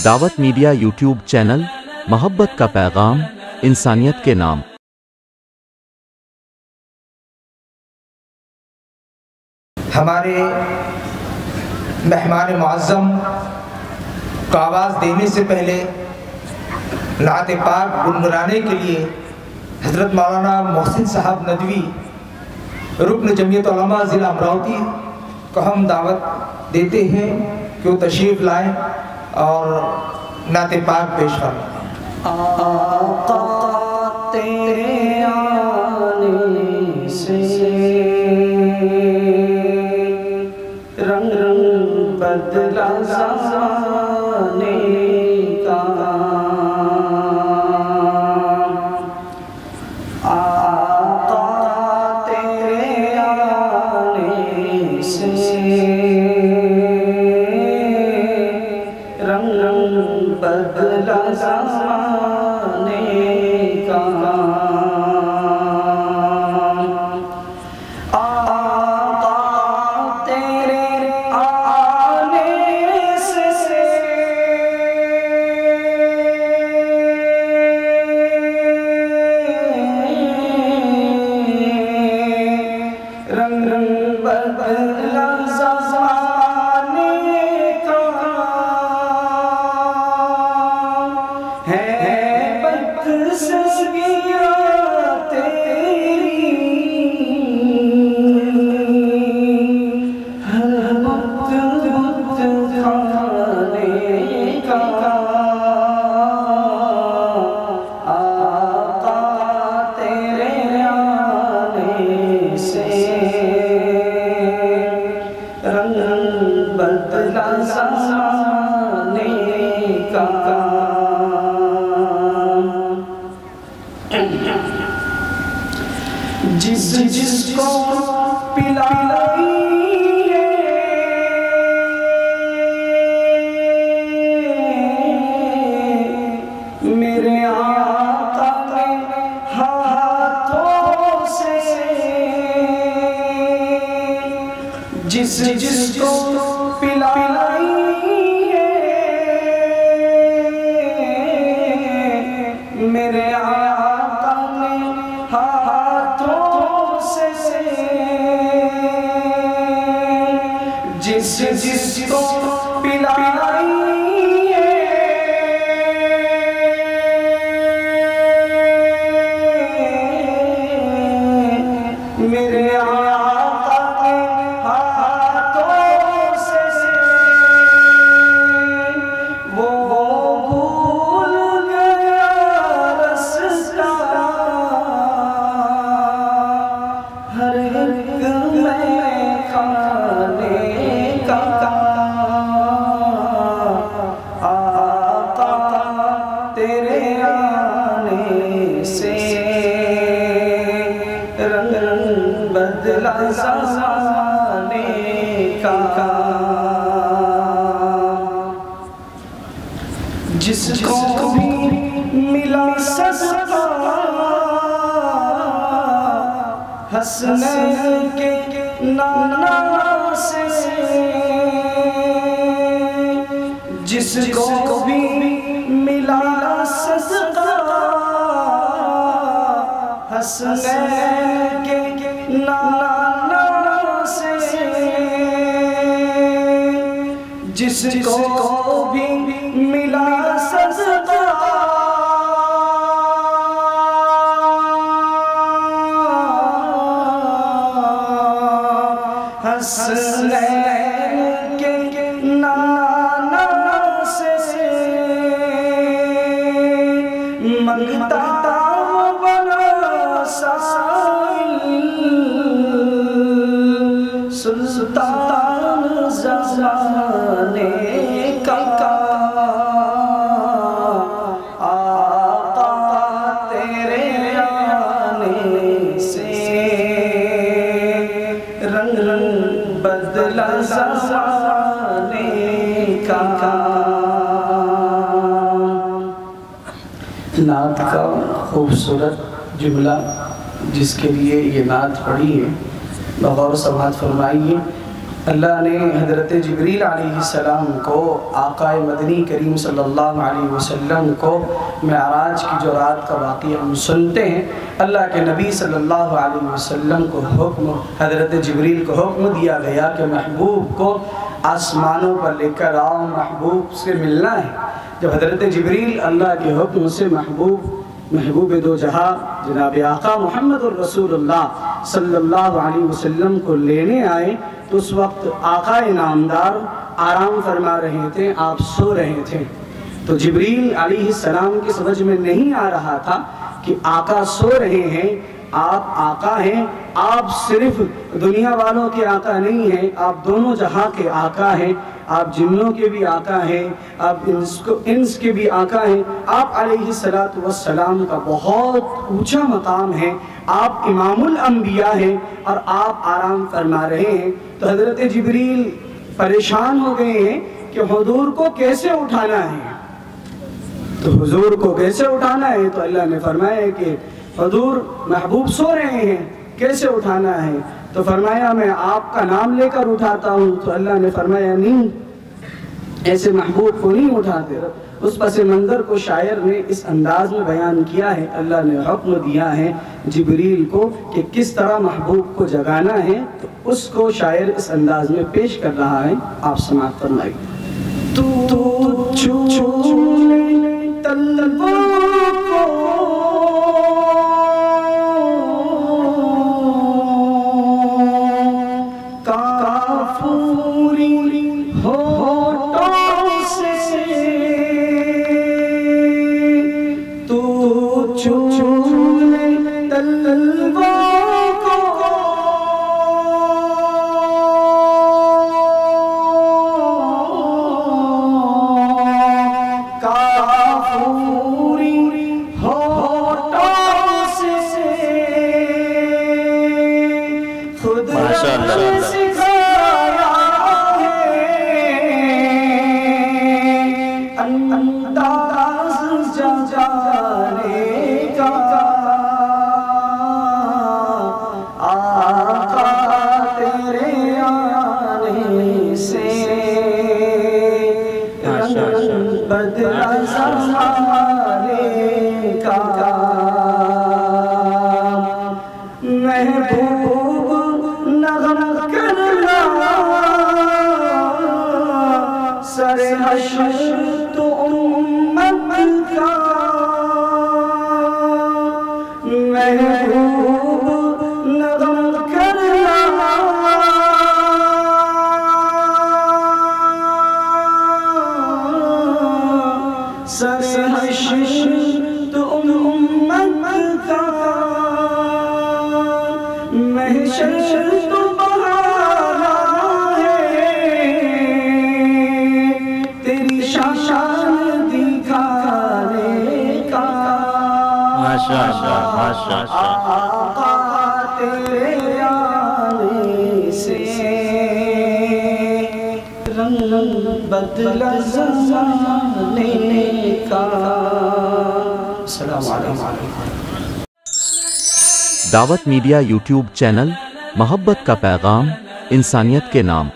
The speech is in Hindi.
दावत मीडिया यूट्यूब चैनल, मोहब्बत का पैगाम, इंसानियत के नाम। हमारे मेहमान मुअज़्ज़म को आवाज़ देने से पहले नात पाक गुनगुनाने के लिए हज़रत मौलाना मोहसिन साहब नदवी, रुकन जमीयत उलमा ज़िला अमरावती को हम दावत देते हैं कि वो तशरीफ़ लाएँ और नात पाक पेश फरमाएं। आका तेरे आने से रंग रंग बदला ज़माने का, आका तेरे आने से रंग रंग बदला ज़माने का। जिसको पिलाई मेरे आका के हाथों से, जिसको पिलाई मेरे आका ने हाथों से, जिसको पिलाई मेरे आका के हाथों से, वो भूल गया रास्ता हर एक में खाने का। आका तेरे आने से रंग रंग बदला ज़माने का। जिसको भी मिला सस्ता हसनैन के नाना से, जिसको भी मिला सस्ता हसनैन के नाना से, जिसको भी मिला सस्ता हसनैन के नाना से, मंगता बना सुल्तान ज़माने का। आका तेरे आने से रंग रंग बदला ज़माने का। नात का खूबसूरत जुमला जिसके लिए ये नात पढ़ी है, बगौर समात फरमाइए। अल्लाह ने हज़रत जिब्रील अलैहिस्सलाम को आक़ाए मदनी करीम सल्लल्लाहु अलैहि वसल्लम को मेराज की जो रात का वाक़या हम सुनते हैं, अल्लाह के नबी सल्लल्लाहु अलैहि वसल्लम को हुक्म, हज़रत जिब्रील को हुक्म दिया गया कि महबूब को आसमानों पर लेकर आओ, महबूब से मिलना है। जब हज़रत जिब्रील अल्लाह के हुक्म से महबूब दो जहाँ जनाब आका मुहम्मदुर रसूलुल्लाह सल्लल्लाहु अलैहि वसल्लम को लेने आए तो उस वक्त आका इनामदार आराम फरमा रहे थे, आप सो रहे थे। तो जिब्रील अलैहिस्सलाम की समझ में नहीं आ रहा था कि आका सो रहे हैं, आप आका हैं, आप सिर्फ दुनिया वालों के आका नहीं हैं, आप दोनों जहां के आका हैं, आप जिन्नों के भी आका हैं, आप इंस के भी आका हैं। आप अलैहिस्सलातु वस्सलाम का बहुत ऊंचा मकाम है, आप इमामुल अंबिया हैं और आप आराम फरमा रहे हैं। तो हज़रत जिब्रील परेशान हो गए हैं कि हुजूर को कैसे उठाना है। तो हुजूर को कैसे उठाना है, तो अल्लाह ने फरमाया कि हुजूर महबूब सो रहे हैं, कैसे उठाना है। तो फरमाया मैं आपका नाम लेकर उठाता हूँ। तो अल्लाह ने फरमाया नहीं, ऐसे महबूब को नहीं उठाते। उस पस मंज़र को शायर ने इस अंदाज में बयान किया है, अल्लाह ने हुक्म दिया है जिब्रील को कि किस तरह महबूब को जगाना है, तो उसको शायर इस अंदाज में पेश कर रहा है, आप समाअत फरमाइए। तू छूले तलवों को काफूरी होठों से, तू छूले तलवों बदला ज़माने का महबूब नग़म करना सरे हश्र तो उम्मत का, महबूब नग़म करना सरे हश्र तो उम्मत का, महशर तो बहाना है तेरी शान दिखाने का। माशाअल्लाह माशाअल्लाह। आका तेरे आने से रंग बदला ज़माने का। अस्सलामु अलैकुम। दावत मीडिया यूट्यूब चैनल, मोहब्बत का पैगाम, इंसानियत के नाम।